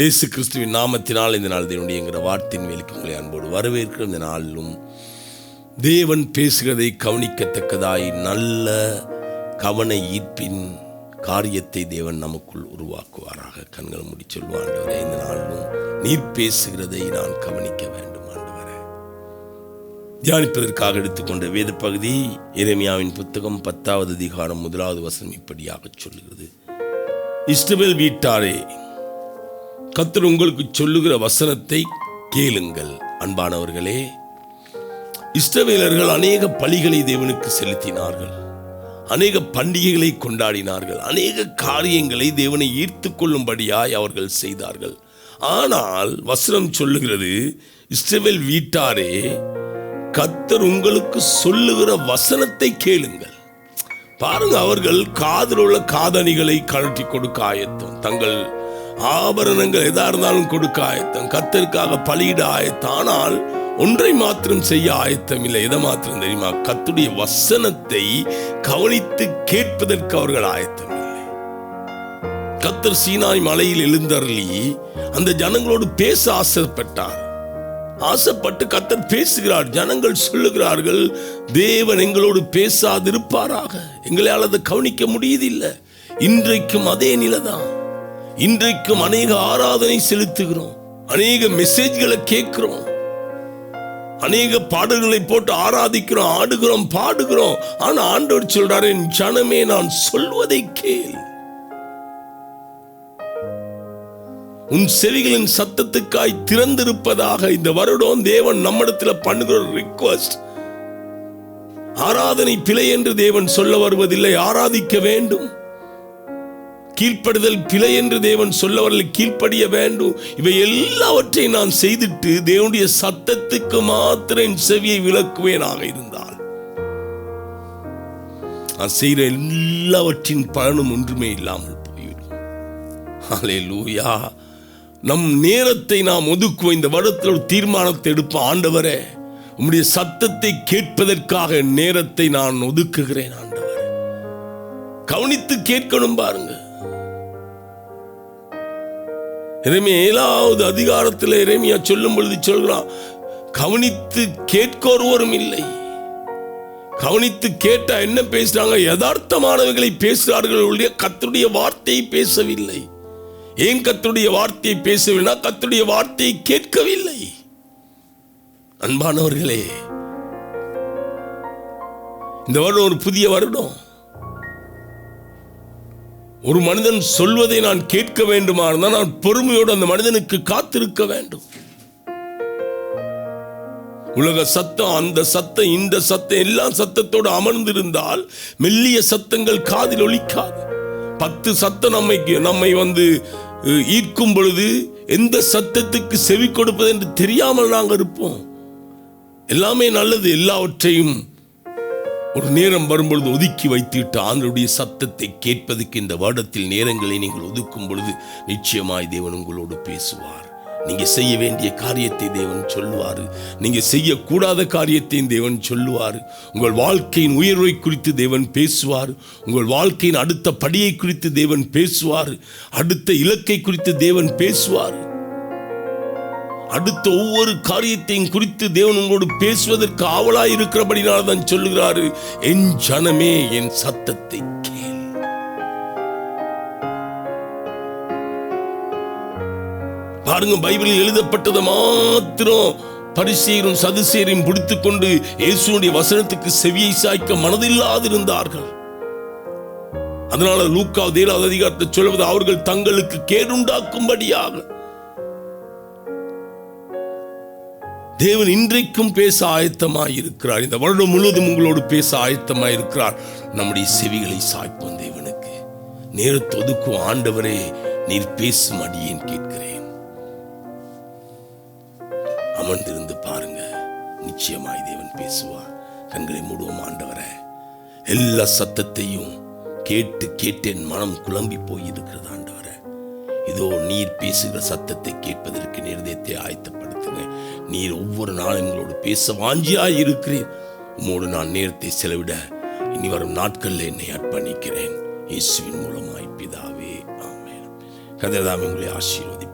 இயேசு கிறிஸ்துவின் நாமத்தினால் இந்த நாள் தேவனுடைய என்கிற வார்த்தையின் மேலுக்கு உங்களை அன்போடு வரவேற்கிற இந்த நாளிலும் தேவன் பேசுகிறதை கவனிக்கத்தக்கதாய் நல்ல கவன ஈர்ப்பின் காரியத்தை தேவன் நமக்குள் உருவாக்குவாராக. கண்கள் மூடி சொல்வார், ஆண்டவரே, இந்த நாளிலும் நீர் பேசுகிறதை நான் கவனிக்க வேண்டும் ஆண்டவரே. தியானிப்பதற்காக எடுத்துக்கொண்ட வேத பகுதி எரேமியாவின் புத்தகம் 10வது அதிகாரம் 1வது வசனம் இப்படியாக சொல்லுகிறது. இஸ்ரவேல் வீட்டாரே, கர்த்தர் உங்களுக்கு சொல்லுகிற வசனத்தை கேளுங்கள். அன்பானவர்களே, இஸ்ரவேலர்கள் அநேக பலிகளை தேவனுக்கு செலுத்தினார்கள், அநேக பண்டிகைகளை கொண்டாடினார்கள், அநேக காரியங்களை தேவனை ஈர்த்து கொள்ளும்படியாய் அவர்கள் செய்தார்கள். ஆனால் வசனம் சொல்லுகிறது, இஸ்ரவேல் வீட்டாரே, கர்த்தர் உங்களுக்கு சொல்லுகிற வசனத்தை கேளுங்கள். பாருங்க, அவர்கள் காதில் உள்ள காதணிகளை கழட்டி கொடுக்க ஆயத்தம், தங்கள் ஆபரணங்கள் எதா இருந்தாலும் கொடுக்க ஆயத்தம், கர்த்தருக்காக பலியிட ஆயத்தம். ஆனால் ஒன்றை மாத்திரம் செய்ய ஆயத்தம் இல்லை. எதை மாத்திரம் தெரியுமா? கர்த்தருடைய வசனத்தை கவனித்து கேட்பதற்கு அவர்கள் ஆயத்தம் இல்லை. கர்த்தர் சீனாய் மலையில் எழுந்தருளி அந்த ஜனங்களோடு பேச ஆசைப்பட்டு கர்த்தர் பேசுகிறார். ஜனங்கள் சொல்லுகிறார்கள், தேவன் எங்களோடு பேசாதிருப்பாராக. எங்களால் அதை கவனிக்க முடியதில்லை. இன்றைக்கும் அதே நிலைதான். இன்றைக்கும் அநேக ஆராதனை செலுத்துகிறோம், அநேக மெசேஜ்களை கேட்கிறோம், அநேக பாடல்களை போட்டு ஆராதிக்கிறோம், ஆடுகிறோம், பாடுகிறோம். ஆனா ஆண்டவர் சொல்றாரு, என் ஜனமே, நான் சொல்வதை கேள். உன் செவிகளின் சத்தத்துக்காய் திறந்திருப்பதாக. இந்த வருடம் தேவன் நம்மிடத்தில் பண்ணுகிற ரிக்வெஸ்ட், ஆராதனை பிழை என்று தேவன் சொல்ல வருவதில்லை, ஆராதிக்க வேண்டும். கீழ்ப்படுதல் பிழை என்று தேவன் சொல்லவர்கள் கீழ்ப்படிய வேண்டும். இவை எல்லாவற்றையும் நான் செய்துட்டு தேவனுடைய சத்தத்துக்கு மாத்திரம் என் செவியை விலக்குவேனாக இருந்தால், நான் செய்கிற எல்லாவற்றின் பலனும் ஒன்றுமே இல்லாமல் போய்விடும். ஹல்லேலூயா. நம் நேரத்தை நாம் ஒதுக்குவோம். இந்த வருடத்தில் ஒரு தீர்மானத்தை எடுப்போம். ஆண்டவரே, உம்முடைய சத்தத்தை கேட்பதற்காக நேரத்தை நான் ஒதுக்குகிறேன். ஆண்டவரே, கவனித்து கேட்கணும். பாருங்க, எரேமியா 7வது அதிகாரத்தில் எரேமியா சொல்லும் பொழுது சொல்கிறான், கவனித்து கேட்க ஒருவரும் இல்லை. கவனித்து கேட்டா என்ன பேசுறாங்க? யதார்த்தமானவைகளை பேசுகிறார்கள், கர்த்தருடைய வார்த்தையை பேசவில்லை. ஏன் கர்த்தருடைய வார்த்தையை பேசவில்லை? கர்த்தருடைய வார்த்தையை கேட்கவில்லை. அன்பானவர்களே, இந்த வருடம் ஒரு புதிய வருடம். ஒரு மனிதன் சொல்வதை நான் கேட்க வேண்டுமா இருந்தால் நான் பொறுமையோடு அந்த மனிதனுக்கு காத்திருக்க வேண்டும். உலக சத்தம், அந்த சத்தம், இந்த சத்தம், எல்லா சத்தத்தோடு அமர்ந்திருந்தால் மெல்லிய சத்தங்கள் காதில் ஒலிக்காது. 10 சத்தம் நம்மை ஈர்க்கும் பொழுது எந்த சத்தத்துக்கு செவி கொடுப்பது என்று தெரியாமல் நாங்கள் இருப்போம். எல்லாமே நல்லது, எல்லாவற்றையும் ஒரு நேரம் வரும்பொழுது ஒதுக்கி வைத்துவிட்டு ஆண்டவருடைய சத்தத்தை கேட்பதற்கு இந்த வருடத்தில் நேரங்களை நீங்கள் ஒதுக்கும் பொழுது நிச்சயமாய் தேவன் உங்களோடு பேசுவார். நீங்க செய்ய வேண்டிய காரியத்தை தேவன் சொல்லுவார், நீங்க செய்யக்கூடாத காரியத்தையும் தேவன் சொல்லுவார். உங்கள் வாழ்க்கையின் உயர்வை குறித்து தேவன் பேசுவார், உங்கள் வாழ்க்கையின் அடுத்த படியை குறித்து தேவன் பேசுவார், அடுத்த இலக்கை குறித்து தேவன் பேசுவார். அடுத்த ஒவ்வொரு காரியத்தையும் குறித்து தேவன் உங்களோடு பேசுவதற்கு ஆவலாய் இருக்கிறபடினால தான் சொல்லுகிறாரு, என் ஜனமே, என் சத்தத்தை கேள். பாருங்க, பைபிளில் எழுதப்பட்டது மாத்திரம் பரிசேயரும் சதுசேயரையும் பிடித்துக் கொண்டு இயேசுவுடைய வசனத்துக்கு செவியை சாய்க்க மனதில்லாதிருந்தார்கள். அதனால லூக்கா 7வது அதிகாரத்தை சொல்வது, அவர்கள் தங்களுக்கு கேடுண்டாக்கும்படியாக. தேவன் இன்றைக்கும் பேச ஆயத்தமாயிருக்கிறார். இந்த வருடம் முழுவதும் உங்களோடு பேச ஆயத்தமாயிருக்கிறார். நம்முடைய செவிகளை சாய்ப்போம் தேவனுக்கு, நேரத்தை ஒதுக்கும். ஆண்டவரே, நீர் பேசும், அடியேன் கேட்கிறேன். அமர்ந்திருந்து பாருங்க, நிச்சயமாய் தேவன் பேசுவார். கண்களை மூடுவோம். ஆண்டவரே, எல்லா சத்தத்தையும் கேட்டு என் மனம் குழம்பி போயிருக்கிறது. ஆண்டவரே, இதோ நீர் பேசுகிற சத்தத்தை கேட்பதற்கு நேரத்தை ஆயத்தப்படுத்துங்க. நீர் ஒவ்வொரு நாளும் எங்களோடு பேச வாஞ்சியாய் இருக்கிறேன். உம்மோடு நான் நேரத்தை செலவிட இனி வரும் நாட்களில் என்னை அர்ப்பணிக்கிறேன். இயேசுவின் மூலமாய் பிதாவே, ஆமென். கர்த்தர் தாமே உங்களை ஆசீர்வதிப்பார்.